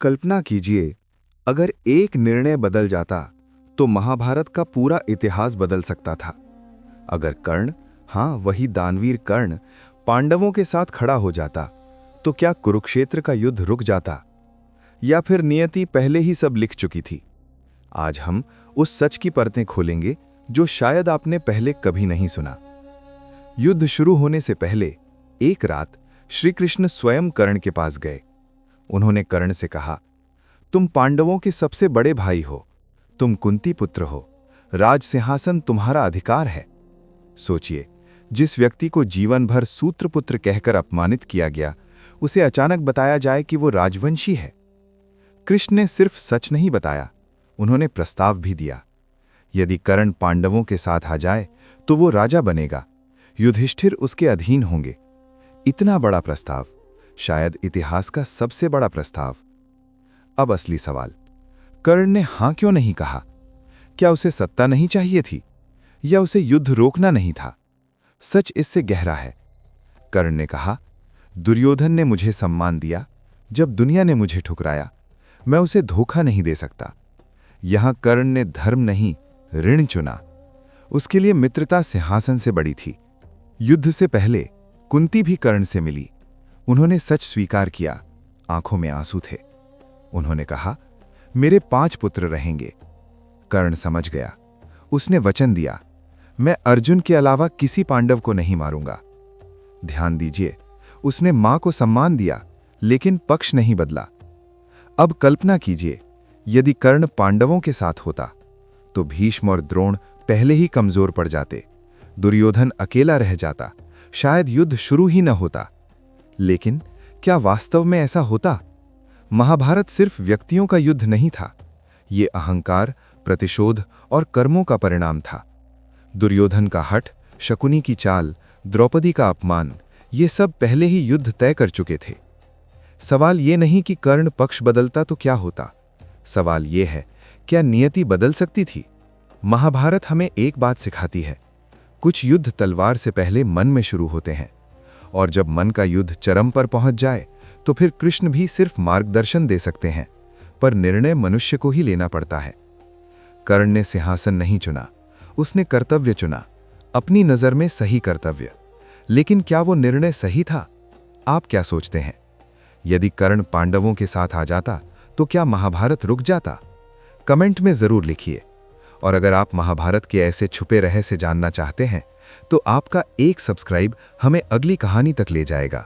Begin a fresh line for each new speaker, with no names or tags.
कल्पना कीजिए, अगर एक निर्णय बदल जाता तो महाभारत का पूरा इतिहास बदल सकता था। अगर कर्ण, हाँ वही दानवीर कर्ण, पांडवों के साथ खड़ा हो जाता तो क्या कुरुक्षेत्र का युद्ध रुक जाता, या फिर नियति पहले ही सब लिख चुकी थी। आज हम उस सच की परतें खोलेंगे जो शायद आपने पहले कभी नहीं सुना। युद्ध शुरू होने से पहले एक रात श्री कृष्ण स्वयं कर्ण के पास गए। उन्होंने कर्ण से कहा, तुम पांडवों के सबसे बड़े भाई हो, तुम कुंती पुत्र हो, राज सिंहासन तुम्हारा अधिकार है। सोचिए, जिस व्यक्ति को जीवन भर सूत्रपुत्र कहकर अपमानित किया गया, उसे अचानक बताया जाए कि वो राजवंशी है। कृष्ण ने सिर्फ सच नहीं बताया, उन्होंने प्रस्ताव भी दिया। यदि कर्ण पांडवों के साथ आ जाए तो वो राजा बनेगा, युधिष्ठिर उसके अधीन होंगे। इतना बड़ा प्रस्ताव, शायद इतिहास का सबसे बड़ा प्रस्ताव। अब असली सवाल, कर्ण ने हां क्यों नहीं कहा? क्या उसे सत्ता नहीं चाहिए थी, या उसे युद्ध रोकना नहीं था? सच इससे गहरा है। कर्ण ने कहा, दुर्योधन ने मुझे सम्मान दिया, जब दुनिया ने मुझे ठुकराया, मैं उसे धोखा नहीं दे सकता। यहां कर्ण ने धर्म नहीं, ऋण चुना। उसके लिए मित्रता सिंहासन से बड़ी थी। युद्ध से पहले कुंती भी कर्ण से मिली। उन्होंने सच स्वीकार किया, आंखों में आंसू थे। उन्होंने कहा, मेरे 5 पुत्र रहेंगे। कर्ण समझ गया। उसने वचन दिया, मैं अर्जुन के अलावा किसी पांडव को नहीं मारूंगा। ध्यान दीजिए, उसने मां को सम्मान दिया, लेकिन पक्ष नहीं बदला। अब कल्पना कीजिए, यदि कर्ण पांडवों के साथ होता तो भीष्म और द्रोण पहले ही कमजोर पड़ जाते, दुर्योधन अकेला रह जाता, शायद युद्ध शुरू ही न होता। लेकिन क्या वास्तव में ऐसा होता? महाभारत सिर्फ व्यक्तियों का युद्ध नहीं था, ये अहंकार, प्रतिशोध और कर्मों का परिणाम था। दुर्योधन का हठ, शकुनी की चाल, द्रौपदी का अपमान, ये सब पहले ही युद्ध तय कर चुके थे। सवाल ये नहीं कि कर्ण पक्ष बदलता तो क्या होता, सवाल ये है, क्या नियति बदल सकती थी? महाभारत हमें एक बात सिखाती है, कुछ युद्ध तलवार से पहले मन में शुरू होते हैं, और जब मन का युद्ध चरम पर पहुंच जाए तो फिर कृष्ण भी सिर्फ मार्गदर्शन दे सकते हैं, पर निर्णय मनुष्य को ही लेना पड़ता है। कर्ण ने सिंहासन नहीं चुना, उसने कर्तव्य चुना, अपनी नजर में सही कर्तव्य। लेकिन क्या वो निर्णय सही था? आप क्या सोचते हैं? यदि कर्ण पांडवों के साथ आ जाता तो क्या महाभारत रुक जाता? कमेंट में जरूर लिखिए। और अगर आप महाभारत के ऐसे छुपे रहस्य जानना चाहते हैं तो आपका एक सब्सक्राइब हमें अगली कहानी तक ले जाएगा।